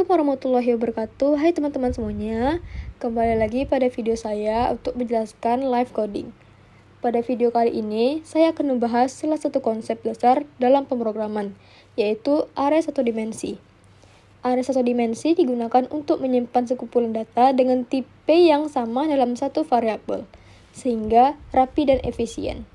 Assalamualaikum warahmatullahi wabarakatuh. Hai teman-teman semuanya, kembali lagi pada video saya untuk menjelaskan live coding. Pada video kali ini, saya akan membahas salah satu konsep dasar dalam pemrograman, yaitu array satu dimensi. Array satu dimensi digunakan untuk menyimpan sekumpulan data dengan tipe yang sama dalam satu variabel, sehingga rapi dan efisien.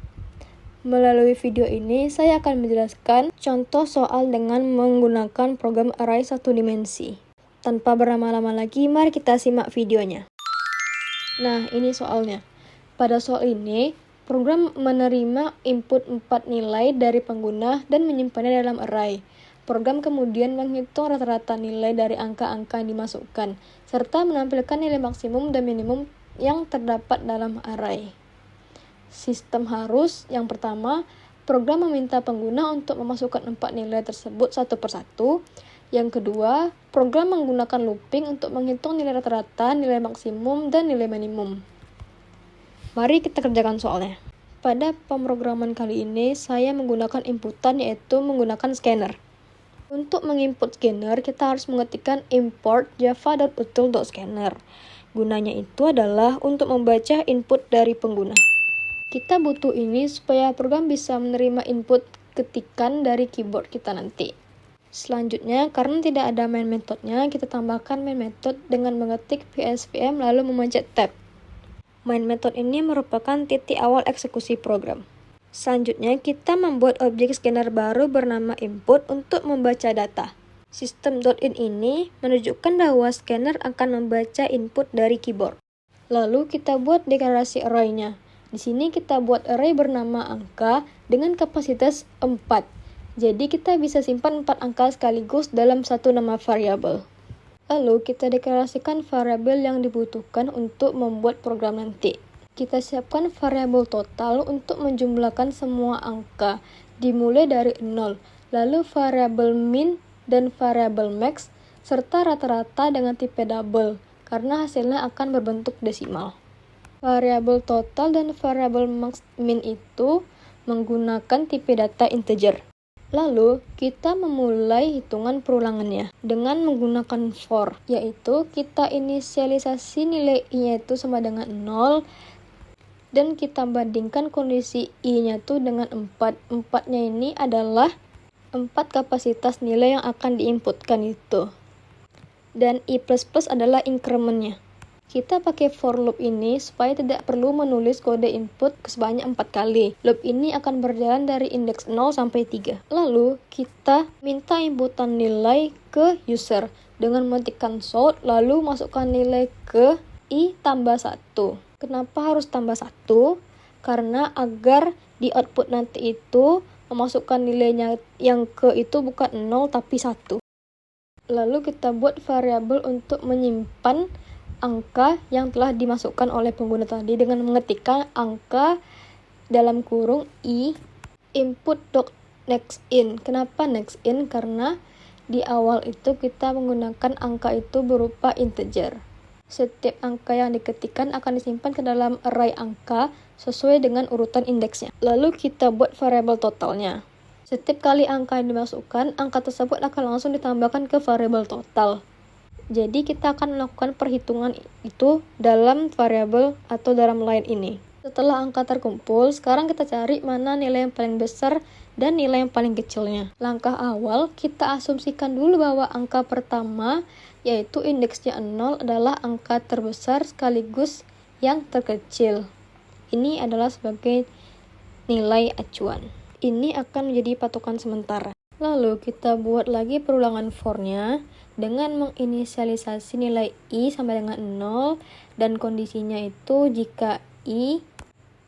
Melalui video ini, saya akan menjelaskan contoh soal dengan menggunakan program array satu dimensi. Tanpa berlama-lama lagi, mari kita simak videonya. Nah, ini soalnya. Pada soal ini, program menerima input 4 nilai dari pengguna dan menyimpannya dalam array. Program kemudian menghitung rata-rata nilai dari angka-angka yang dimasukkan, serta menampilkan nilai maksimum dan minimum yang terdapat dalam array. Sistem harus, yang pertama, program meminta pengguna untuk memasukkan 4 nilai tersebut satu persatu. Yang kedua, program menggunakan looping untuk menghitung nilai rata-rata, nilai maksimum, dan nilai minimum. Mari kita kerjakan soalnya. Pada pemrograman kali ini, saya menggunakan inputan yaitu menggunakan scanner. Untuk menginput scanner, kita harus mengetikkan import java.util.scanner. Gunanya itu adalah untuk membaca input dari pengguna. Kita butuh ini supaya program bisa menerima input ketikan dari keyboard kita nanti. Selanjutnya, karena tidak ada main methodnya, kita tambahkan main method dengan mengetik psvm lalu memencet tab. Main method ini merupakan titik awal eksekusi program. Selanjutnya, kita membuat objek scanner baru bernama input untuk membaca data. System.in ini menunjukkan bahwa scanner akan membaca input dari keyboard. Lalu kita buat deklarasi array-nya. Di sini kita buat array bernama angka dengan kapasitas 4. Jadi kita bisa simpan 4 angka sekaligus dalam satu nama variabel. Lalu kita deklarasikan variabel yang dibutuhkan untuk membuat program nanti. Kita siapkan variabel total untuk menjumlahkan semua angka, dimulai dari 0. Lalu variabel min dan variabel max, serta rata-rata dengan tipe double, karena hasilnya akan berbentuk desimal. Variabel total dan variabel max min itu menggunakan tipe data integer. Lalu, kita memulai hitungan perulangannya dengan menggunakan for, yaitu kita inisialisasi nilai i-nya itu sama dengan 0, dan kita bandingkan kondisi i-nya itu dengan 4. 4-nya ini adalah 4 kapasitas nilai yang akan diinputkan itu. Dan i++ adalah increment-nya. Kita pakai for loop ini supaya tidak perlu menulis kode input sebanyak 4 kali. Loop ini akan berjalan dari indeks 0 sampai 3. Lalu, kita minta inputan nilai ke user dengan mengetikkan sort, lalu masukkan nilai ke i tambah 1. Kenapa harus tambah 1? Karena agar di output nanti itu memasukkan nilainya yang ke itu bukan 0 tapi 1. Lalu kita buat variabel untuk menyimpan angka yang telah dimasukkan oleh pengguna tadi dengan mengetikkan angka dalam kurung i input.nextIn. Kenapa nextIn? Karena di awal itu kita menggunakan angka itu berupa integer. Setiap angka yang diketikkan akan disimpan ke dalam array angka sesuai dengan urutan indeksnya. Lalu kita buat variabel totalnya. Setiap kali angka yang dimasukkan, angka tersebut akan langsung ditambahkan ke variabel total. Jadi kita akan melakukan perhitungan itu dalam variabel atau dalam line ini. Setelah angka terkumpul, sekarang kita cari mana nilai yang paling besar dan nilai yang paling kecilnya. Langkah awal, kita asumsikan dulu bahwa angka pertama, yaitu indeksnya 0, adalah angka terbesar sekaligus yang terkecil. Ini adalah sebagai nilai acuan. Ini akan menjadi patokan sementara. Lalu kita buat lagi perulangan for-nya dengan menginisialisasi nilai i sampai dengan 0 dan kondisinya itu jika i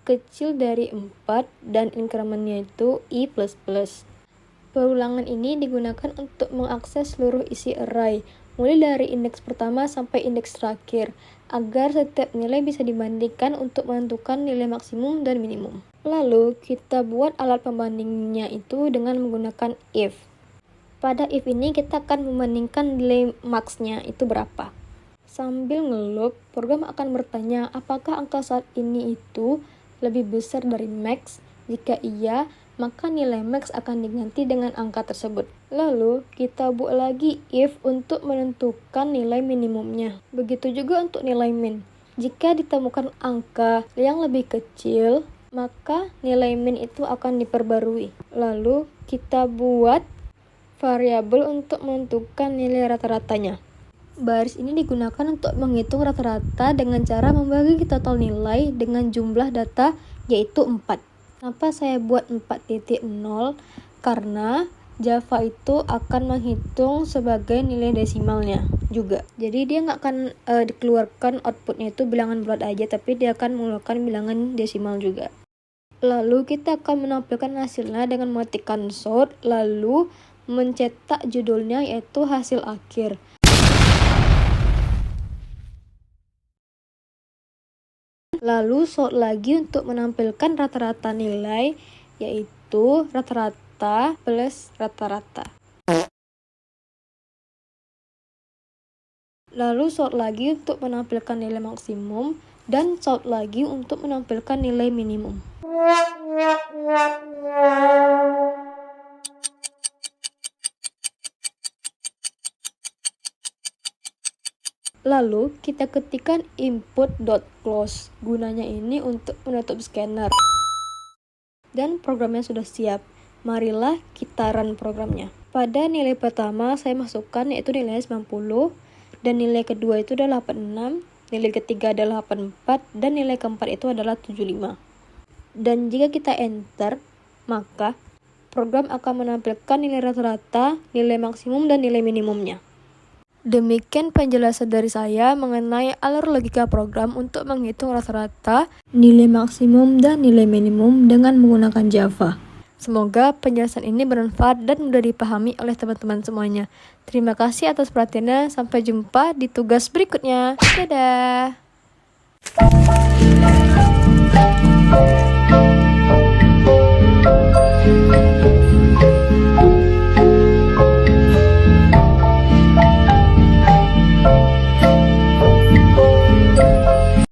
kecil dari 4 dan increment-nya itu i++. Perulangan ini digunakan untuk mengakses seluruh isi array, mulai dari indeks pertama sampai indeks terakhir, agar setiap nilai bisa dibandingkan untuk menentukan nilai maksimum dan minimum. Lalu, kita buat alat pembandingnya itu dengan menggunakan if. Pada if ini, kita akan membandingkan nilai max-nya itu berapa. Sambil ngeloop, program akan bertanya apakah angka saat ini itu lebih besar dari max. Jika iya, maka nilai max akan diganti dengan angka tersebut. Lalu, kita buat lagi if untuk menentukan nilai minimumnya. Begitu juga untuk nilai min. Jika ditemukan angka yang lebih kecil, maka nilai min itu akan diperbarui. Lalu, kita buat variabel untuk menentukan nilai rata-ratanya. Baris ini digunakan untuk menghitung rata-rata dengan cara membagi total nilai dengan jumlah data yaitu 4. Kenapa saya buat 4.0? Karena Java itu akan menghitung sebagai nilai desimalnya juga. Jadi dia nggak akan dikeluarkan outputnya itu bilangan bulat aja, tapi dia akan mengeluarkan bilangan desimal juga. Lalu kita akan menampilkan hasilnya dengan mengetikkan sort, lalu mencetak judulnya yaitu hasil akhir. Lalu sort lagi untuk menampilkan rata-rata nilai, yaitu rata-rata plus rata-rata. Lalu sort lagi untuk menampilkan nilai maksimum, dan sort lagi untuk menampilkan nilai minimum. Lalu kita ketikkan input.close. Gunanya ini untuk menutup scanner. Dan programnya sudah siap. Marilah kita run programnya. Pada nilai pertama saya masukkan yaitu nilai 90, dan nilai kedua itu adalah 86, nilai ketiga adalah 84, dan nilai keempat itu adalah 75. Dan jika kita enter, maka program akan menampilkan nilai rata-rata, nilai maksimum, dan nilai minimumnya. Demikian penjelasan dari saya mengenai alur logika program untuk menghitung rata-rata, nilai maksimum, dan nilai minimum dengan menggunakan Java. Semoga penjelasan ini bermanfaat dan mudah dipahami oleh teman-teman semuanya. Terima kasih atas perhatiannya. Sampai jumpa di tugas berikutnya. Dadah!